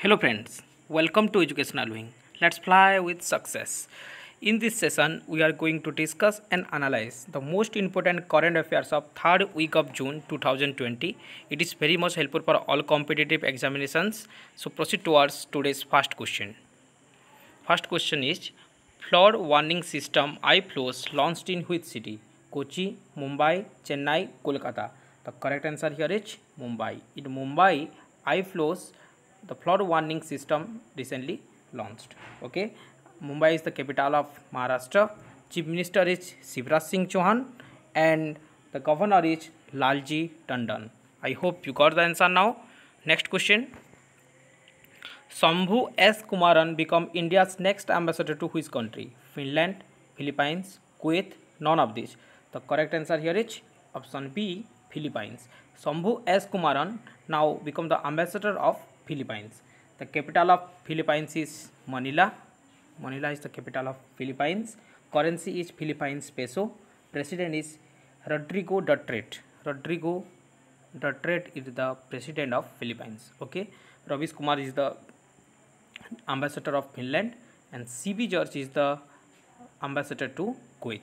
Hello friends, welcome to Educational Wing. Let's fly with success. In this session, we are going to discuss and analyze the most important current affairs of third week of June 2020. It is very much helpful for all competitive examinations. So proceed towards today's first question. First question is flood warning system iFlows launched in which city? Kochi, Mumbai, Chennai, Kolkata. The correct answer here is Mumbai. In Mumbai, iFlows the flood warning system recently launched. Okay, Mumbai is the capital of Maharashtra. Chief Minister is Shivraj Singh Chauhan and the governor is Lalji Tandon. I hope you got the answer now. Next question. Shambhu S. Kumaran become India's next ambassador to which country? Finland, Philippines, Kuwait, none of these. The correct answer here is option B, Philippines. Shambhu S. Kumaran now become the ambassador of Philippines. The capital of Philippines is Manila. Manila is the capital of Philippines. Currency is Philippines peso. President is Rodrigo Duterte. Rodrigo Duterte is the president of Philippines. Okay, Ravish Kumar is the ambassador of Finland and CB George is the ambassador to Kuwait.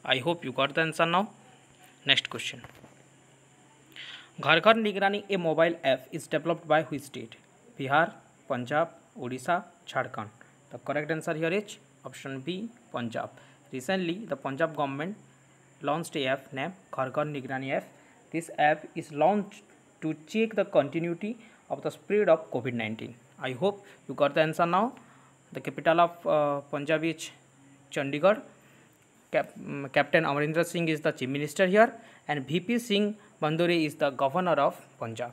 I hope you got the answer now. Next question. Ghar Ghar Nigrani, a mobile app, is developed by which state? Bihar, Punjab, Odisha, Jharkhand. The correct answer here is option B, Punjab. Recently, the Punjab government launched a app named Ghar Ghar Nigrani app. This app is launched to check the continuity of the spread of COVID-19. I hope you got the answer now. The capital of Punjab is Chandigarh. Captain Amarinder Singh is the chief minister here and VP Singh Bandore is the governor of Punjab.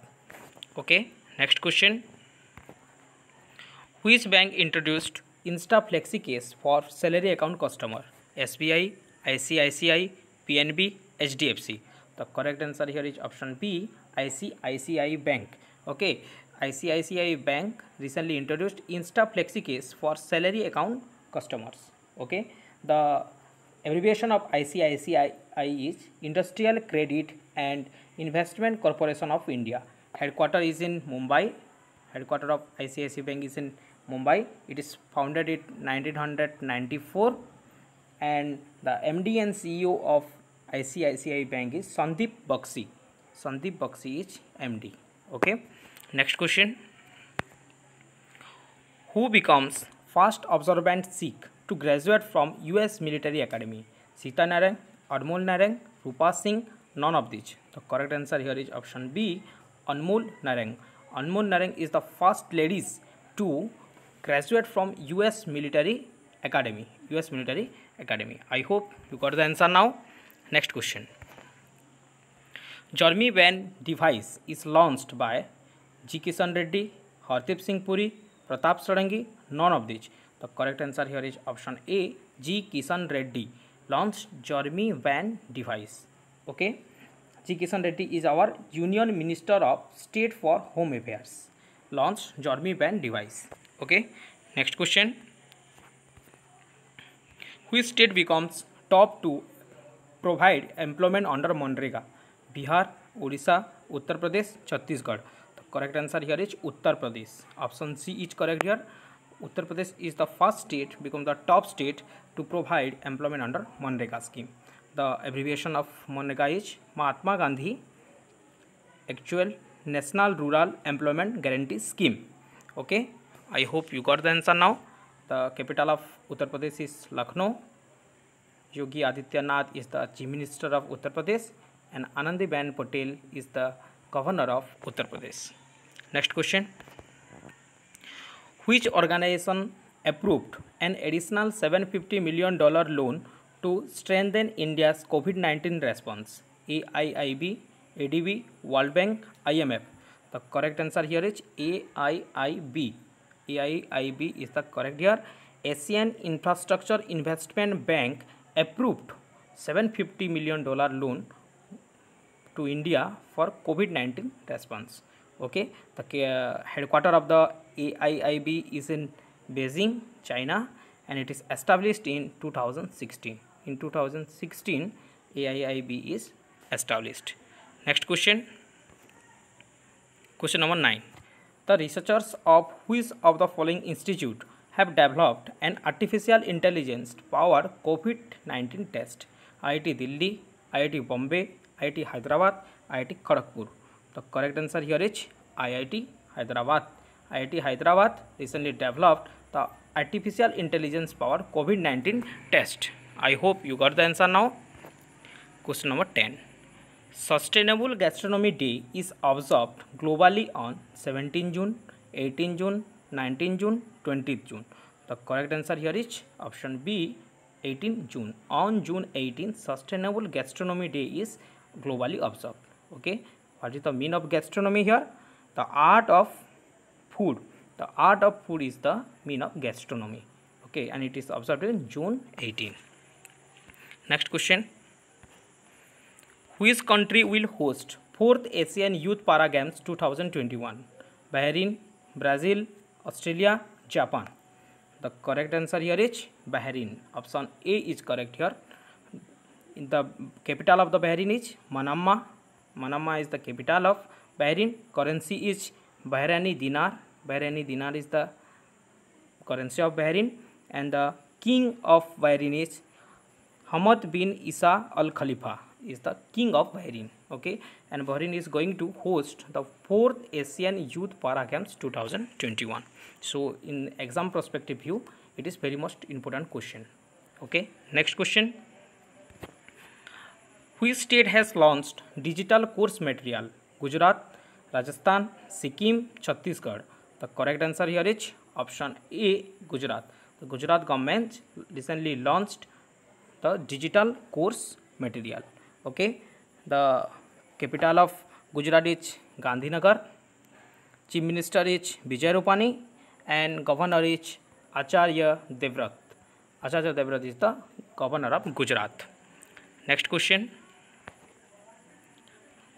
Okay, next question. Which bank introduced Insta Flexi Case for salary account customer? SBI, ICICI, PNB, HDFC. The correct answer here is option B, ICICI Bank. Okay, ICICI Bank recently introduced Insta Flexi Case for salary account customers. Okay, the abbreviation of ICICI is Industrial Credit and Investment Corporation of India. Headquarter is in Mumbai. Headquarter of ICICI Bank is in Mumbai. It is founded in 1994 and the MD and CEO of ICICI Bank is Sandeep Bakshi. Sandeep Bakshi is MD. Okay. Next question. Who becomes first observant Sikh to graduate from US Military Academy? Sita Narang, Anmol Narang, Rupa Singh, none of these. The correct answer here is option B, Anmol Narang. Anmol Narang is the first ladies to graduate from US Military Academy. US Military Academy. I hope you got the answer now. Next question. Jarmi Van device is launched by G. Kishan Reddy, Hardeep Singh Puri, Pratap Sarangi, none of these. The correct answer here is option A, G. Kishan Reddy launched Jarmi Van device. Okay, G. Kishan Reddy is our Union Minister of State for Home Affairs. Launched Jarmi Van device. Okay, next question. Which state becomes top to provide employment under Manrega? Bihar, Odisha, Uttar Pradesh, Chhattisgarh. The correct answer here is Uttar Pradesh. Option C is correct here. Uttar Pradesh is the first state, become the top state to provide employment under Manrega scheme. The abbreviation of Manrega is Mahatma Gandhi Actual National Rural Employment Guarantee Scheme. Okay, I hope you got the answer now. The capital of Uttar Pradesh is Lucknow. Yogi Adityanath is the Chief Minister of Uttar Pradesh and Anandiben Patel is the Governor of Uttar Pradesh. Next question. Which organization approved an additional $750 million loan to strengthen India's COVID-19 response? AIIB, ADB, World Bank, IMF. The correct answer here is AIIB. AIIB is the correct here. Asian Infrastructure Investment Bank approved $750 million loan to India for COVID-19 response. Okay, the headquarter of the AIIB is in Beijing, China, and it is established in 2016. In 2016, AIIB is established. Next question. Question number 9. The researchers of which of the following institute have developed an artificial intelligence powered COVID-19 test? IIT Delhi, IIT Bombay, IIT Hyderabad, IIT Kharagpur. The correct answer here is IIT Hyderabad. IIT Hyderabad recently developed the artificial intelligence powered COVID-19 test. I hope you got the answer now. Question number 10. Sustainable Gastronomy Day is observed globally on 17 June, 18 June, 19 June, 20th June. The correct answer here is option B, 18 June. On June 18, Sustainable Gastronomy Day is globally observed. Okay, what is the meaning of gastronomy here? The art of food. The art of food is the meaning of gastronomy. Okay, and it is observed in June 18. Next question. Which country will host 4th Asian Youth Para Games 2021? Bahrain, Brazil, Australia, Japan. The correct answer here is Bahrain. Option A is correct here. The capital of the Bahrain is Manama. Manama is the capital of Bahrain. Currency is Bahraini dinar. Bahraini dinar is the currency of Bahrain. And the king of Bahrain is Hamad bin Isa Al Khalifa. Is the king of Bahrain. Okay, and Bahrain is going to host the 4th Asian Youth Para Games 2021. So in exam perspective view, it is very most important question. Okay, next question. Which state has launched digital course material? Gujarat, Rajasthan, Sikkim, Chhattisgarh. The correct answer here is option A, Gujarat. The Gujarat government recently launched the digital course material. Okay, the capital of Gujarat is Gandhinagar. Chief Minister is Vijay Rupani and Governor is Acharya Devrat. Acharya Devrat is the Governor of Gujarat. Next question.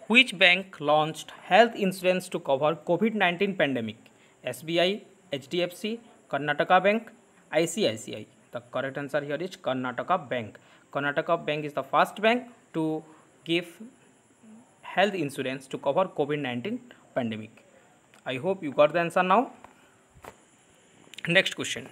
Which bank launched health insurance to cover COVID-19 pandemic? SBI, HDFC, Karnataka Bank, ICICI. The correct answer here is Karnataka Bank. Karnataka Bank is the first bank to give health insurance to cover COVID-19 pandemic. I hope you got the answer now. Next question.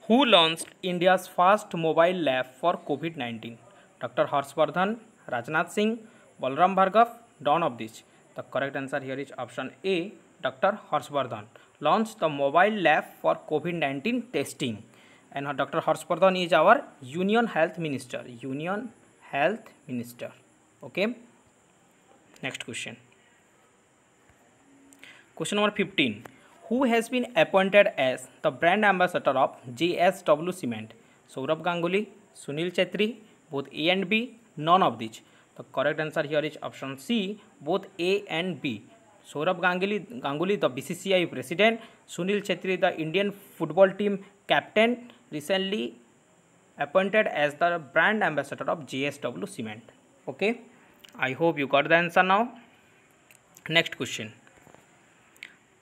Who launched India's first mobile lab for COVID-19? Dr. Harshvardhan, Rajnath Singh, Balram Bhargav, none of these. The correct answer here is option A, Dr. Harshvardhan launched the mobile lab for COVID-19 testing. And Dr. Harshvardhan is our Union Health Minister. Union Health Minister. Okay. Next question. Question number 15. Who has been appointed as the brand ambassador of JSW Cement? Saurabh Ganguly, Sunil Chetri, both A and B, none of these. The correct answer here is option C, both A and B. Saurabh Ganguly, the BCCI president, Sunil Chetri, the Indian football team captain, recently appointed as the brand ambassador of JSW Cement. Okay, I hope you got the answer now. Next question.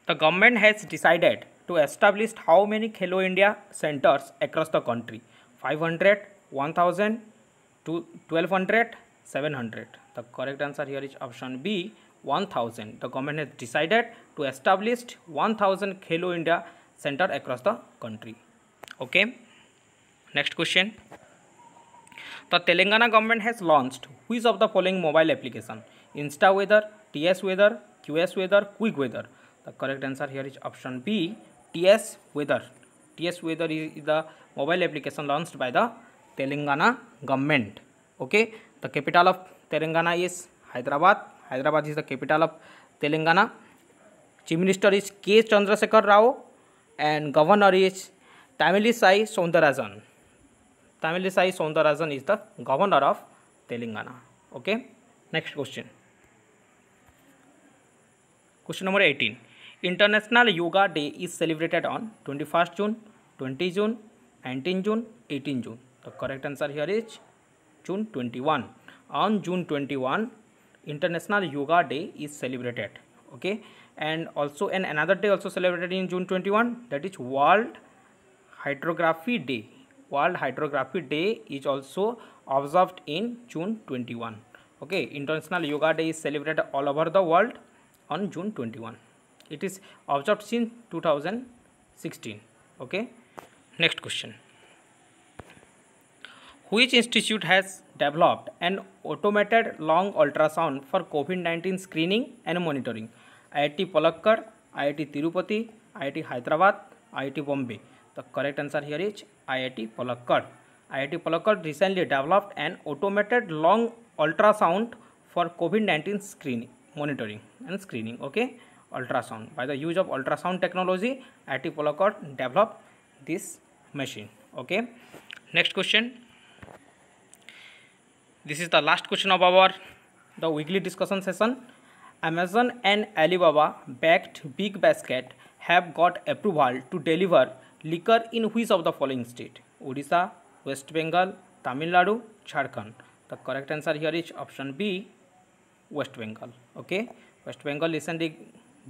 The government has decided to establish how many Khelo India centers across the country? 500, 1000, 1200, 700. The correct answer here is option B, 1000. The government has decided to establish 1000 Khelo India center across the country. Okay. Next question. The Telangana government has launched which of the following mobile application? Insta Weather, TS Weather, QS Weather, Quick Weather. The correct answer here is option B, TS Weather. TS Weather is the mobile application launched by the Telangana government. Okay. The capital of Telangana is Hyderabad. Hyderabad is the capital of Telangana. Chief Minister is K. Chandrasekhar Rao and Governor is Tamilisai Soundarajan. Tamilisai Soundarajan is the Governor of Telangana. Okay. Next question. Question number 18. International Yoga Day is celebrated on 21st June, 20 June, 19 June, 18 June. The correct answer here is June 21. On June 21, International Yoga Day is celebrated. Okay. And also another day also celebrated in June 21, that is World Hydrography Day. World Hydrography Day is also observed in June 21. Okay, International Yoga Day is celebrated all over the world on June 21. It is observed since 2016. Okay. Next question. Which institute has developed an automated long ultrasound for COVID-19 screening and monitoring? IIT Palakkad, IIT Tirupati, IIT Hyderabad, IIT Bombay. The correct answer here is IIT Palakkad. IIT Palakkad recently developed an automated long ultrasound for COVID-19 screening, monitoring and screening. Okay, ultrasound. By the use of ultrasound technology, IIT Palakkad developed this machine. Okay. Next question. This is the last question of the weekly discussion session. Amazon and Alibaba backed Big Basket have got approval to deliver liquor in which of the following state? Odisha, West Bengal, Tamil Nadu, Jharkhand. The correct answer here is option B, West Bengal. Okay, West Bengal recently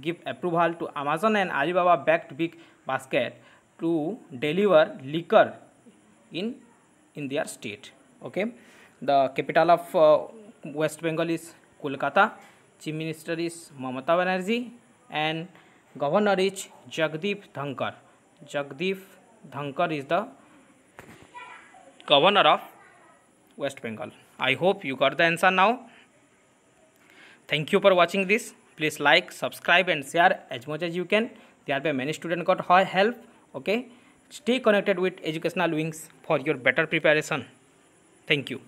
give approval to Amazon and Alibaba backed Big Basket to deliver liquor in their state. Okay. The capital of West Bengal is Kolkata. Chief Minister is Mamata Banerjee and Governor is Jagdeep Dhankar. Jagdeep Dhankar is the Governor of West Bengal. I hope you got the answer now. Thank you for watching this. Please like, subscribe and share as much as you can. Thereby many students got help. Okay. Stay connected with Educational Wings for your better preparation. Thank you.